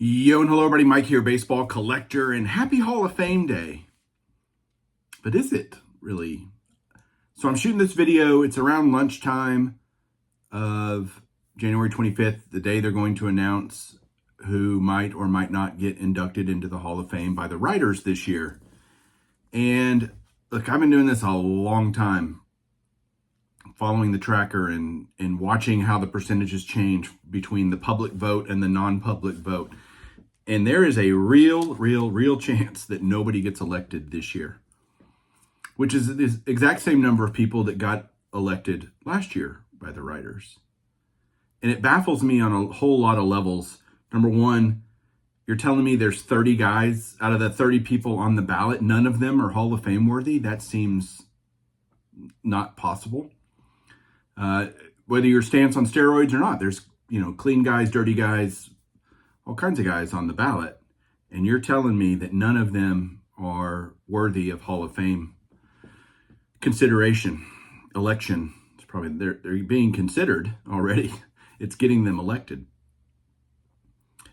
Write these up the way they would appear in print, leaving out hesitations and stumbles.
Yo and hello everybody, Mike here, baseball collector, and happy Hall of Fame day. But is it really? So I'm shooting this video, it's around lunchtime of January 25th, the day they're going to announce who might or might not get inducted into the Hall of Fame by the writers this year. And look, I've been doing this a long time, following the tracker and watching how the percentages change between the public vote and the non-public vote. And there is a real chance that nobody gets elected this year, which is the exact same number of people that got elected last year by the writers. And it baffles me on a whole lot of levels. Number one, you're telling me there's 30 guys out of the 30 people on the ballot, none of them are Hall of Fame worthy? That seems not possible. Whether your stance on steroids or not, there's, clean guys, dirty guys, all kinds of guys on the ballot, and you're telling me that none of them are worthy of Hall of Fame consideration, election. It's probably they're being considered already. It's getting them elected.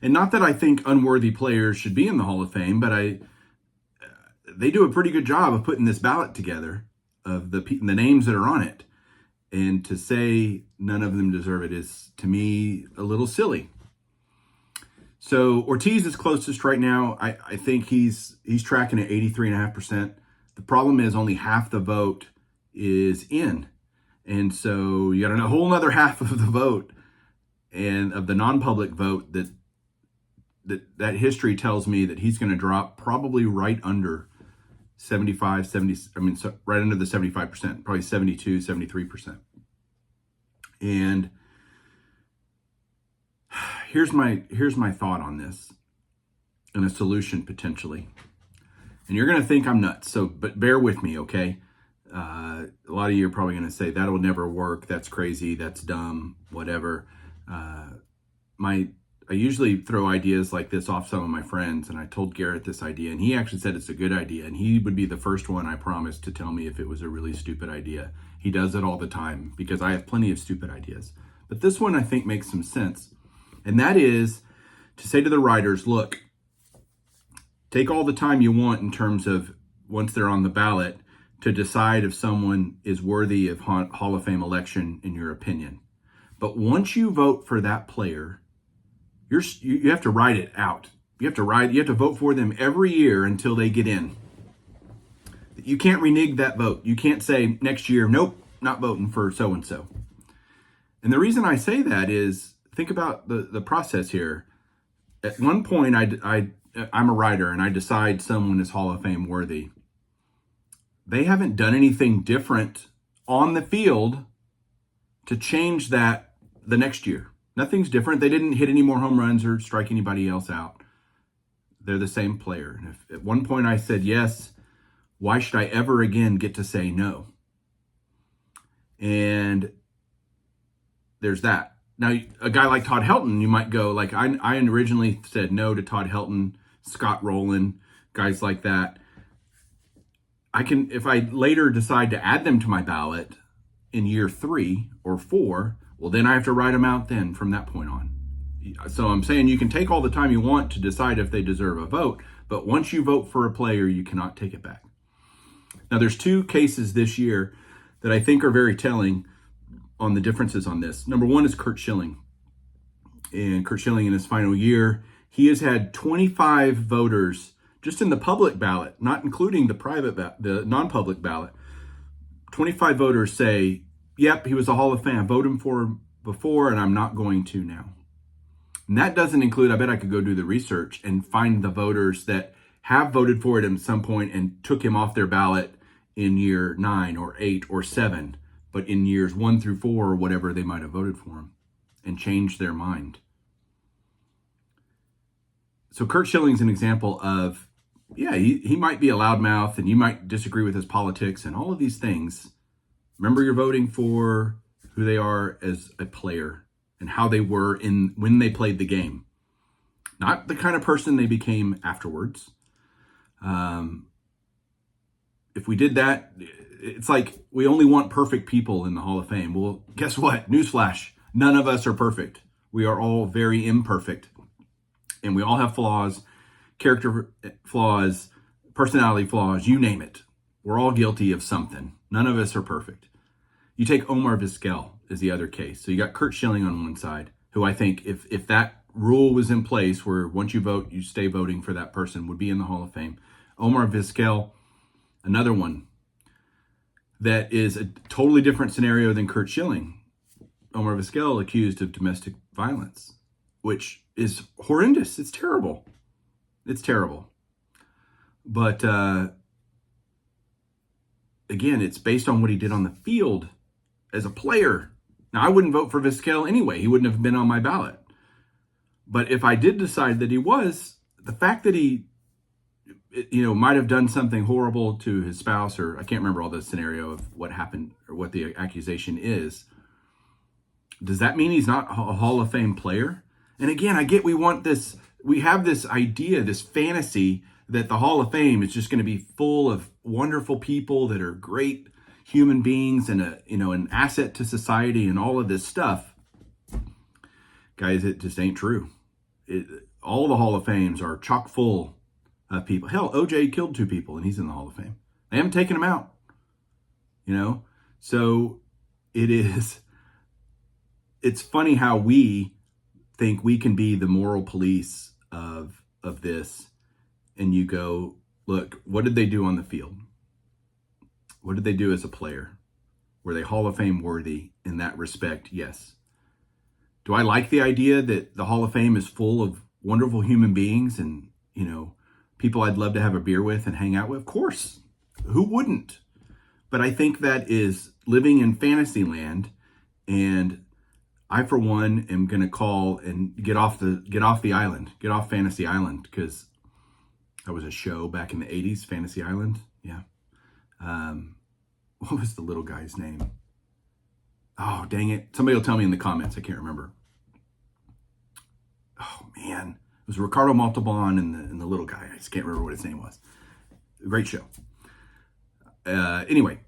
And not that I think unworthy players should be in the Hall of Fame, but they do a pretty good job of putting this ballot together of the names that are on it. And to say none of them deserve it is, to me, a little silly. So Ortiz is closest right now. I think he's tracking at 83.5%. The problem is only half the vote is in. And so you got a whole other half of the vote and of the non-public vote that history tells me that he's going to drop probably right under 75, 70, so right under the 75%, probably 72, 73%. And here's my thought on this and a solution potentially. And you're going to think I'm nuts, but bear with me, okay? A lot of you are probably going to say, that'll never work, that's crazy, that's dumb, whatever. I usually throw ideas like this off some of my friends, and I told Garrett this idea, and he actually said it's a good idea, and he would be the first one, I promise, to tell me if it was a really stupid idea. He does it all the time, because I have plenty of stupid ideas. But this one, I think, makes some sense. And that is to say to the writers, look, take all the time you want in terms of once they're on the ballot to decide if someone is worthy of Hall of Fame election in your opinion. But once you vote for that player, you have to write it out. You have to vote for them every year until they get in. You can't renege that vote. You can't say next year, nope, not voting for so-and-so. And the reason I say that is, think about the process here. At one point, I'm a writer and I decide someone is Hall of Fame worthy. They haven't done anything different on the field to change that the next year. Nothing's different. They didn't hit any more home runs or strike anybody else out. They're the same player. And if at one point I said yes, why should I ever again get to say no? And there's that. Now, a guy like Todd Helton, you might go, like I originally said no to Todd Helton, Scott Rowland, guys like that. I can, if I later decide to add them to my ballot in year 3 or 4, well, then I have to write them out then from that point on. So I'm saying you can take all the time you want to decide if they deserve a vote, but once you vote for a player, you cannot take it back. Now, there's 2 cases this year that I think are very telling on the differences on this. Number one is Curt Schilling. And Curt Schilling in his final year, he has had 25 voters just in the public ballot, not including the non-public ballot. 25 voters say, yep, he was a Hall of Fame. I voted him for before, and I'm not going to now. And that doesn't include, I bet I could go do the research and find the voters that have voted for it at some point and took him off their ballot in year 9 or 8 or 7. But in years 1 through 4 or whatever, they might have voted for him and changed their mind. So Curt Schilling's an example of, yeah, he might be a loudmouth and you might disagree with his politics and all of these things. Remember, you're voting for who they are as a player and how they were when they played the game, not the kind of person they became afterwards. If we did that, it's like we only want perfect people in the Hall of Fame. Well, guess what? Newsflash, none of us are perfect. We are all very imperfect. And we all have flaws, character flaws, personality flaws, you name it. We're all guilty of something. None of us are perfect. You take Omar Vizquel as the other case. So you got Curt Schilling on one side, who I think if that rule was in place where once you vote, you stay voting for that person, would be in the Hall of Fame. Omar Vizquel, another one that is a totally different scenario than Curt Schilling. Omar Vizquel accused of domestic violence, which is horrendous. It's terrible. It's terrible. But again, it's based on what he did on the field as a player. Now, I wouldn't vote for Vizquel anyway. He wouldn't have been on my ballot. But if I did decide that he was, the fact that he, might have done something horrible to his spouse, or I can't remember all the scenario of what happened or what the accusation is. Does that mean he's not a Hall of Fame player? And again, I get we have this idea, this fantasy that the Hall of Fame is just going to be full of wonderful people that are great human beings and an asset to society and all of this stuff. Guys, it just ain't true. All the Hall of Fames are chock full of people. Hell, OJ killed 2 people and he's in the Hall of Fame. They haven't taken him out. So it's funny how we think we can be the moral police of this. And you go, look, what did they do on the field? What did they do as a player? Were they Hall of Fame worthy in that respect? Yes. Do I like the idea that the Hall of Fame is full of wonderful human beings and, people I'd love to have a beer with and hang out with? Of course. Who wouldn't? But I think that is living in fantasy land. And I, for one, am going to call and get off the island, get off Fantasy Island, because that was a show back in the 80s, Fantasy Island. Yeah. What was the little guy's name? Oh, dang it. Somebody will tell me in the comments. I can't remember. Oh, man. It was Ricardo Montalban and the little guy. I just can't remember what his name was. Great show. Anyway,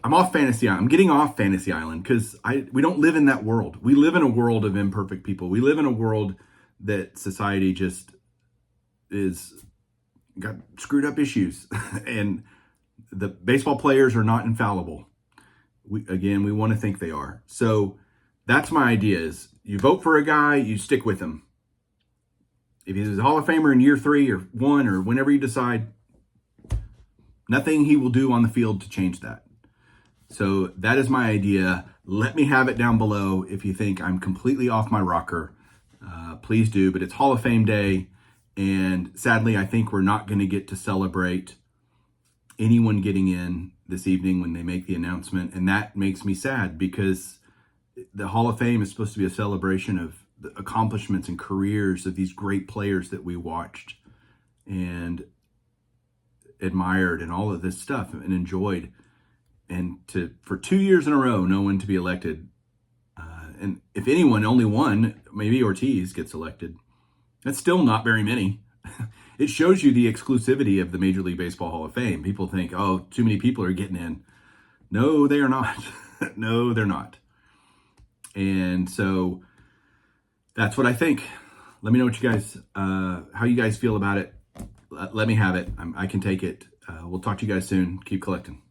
I'm off Fantasy Island. I'm getting off Fantasy Island because we don't live in that world. We live in a world of imperfect people. We live in a world that society just got screwed up issues. And the baseball players are not infallible. We want to think they are. So that's my idea is you vote for a guy, you stick with him. If he's a Hall of Famer in year 3 or 1 or whenever you decide, nothing he will do on the field to change that. So that is my idea. Let me have it down below if you think I'm completely off my rocker. Please do. But it's Hall of Fame Day. And sadly, I think we're not going to get to celebrate anyone getting in this evening when they make the announcement. And that makes me sad because the Hall of Fame is supposed to be a celebration of the accomplishments and careers of these great players that we watched and admired and all of this stuff and enjoyed. And for 2 years in a row, no one to be elected. And if anyone, only one, maybe Ortiz gets elected. That's still not very many. It shows you the exclusivity of the Major League Baseball Hall of Fame. People think, oh, too many people are getting in. No, they are not. No, they're not. And so that's what I think. Let me know what you guys, how you guys feel about it. Let me have it. I can take it. We'll talk to you guys soon. Keep collecting.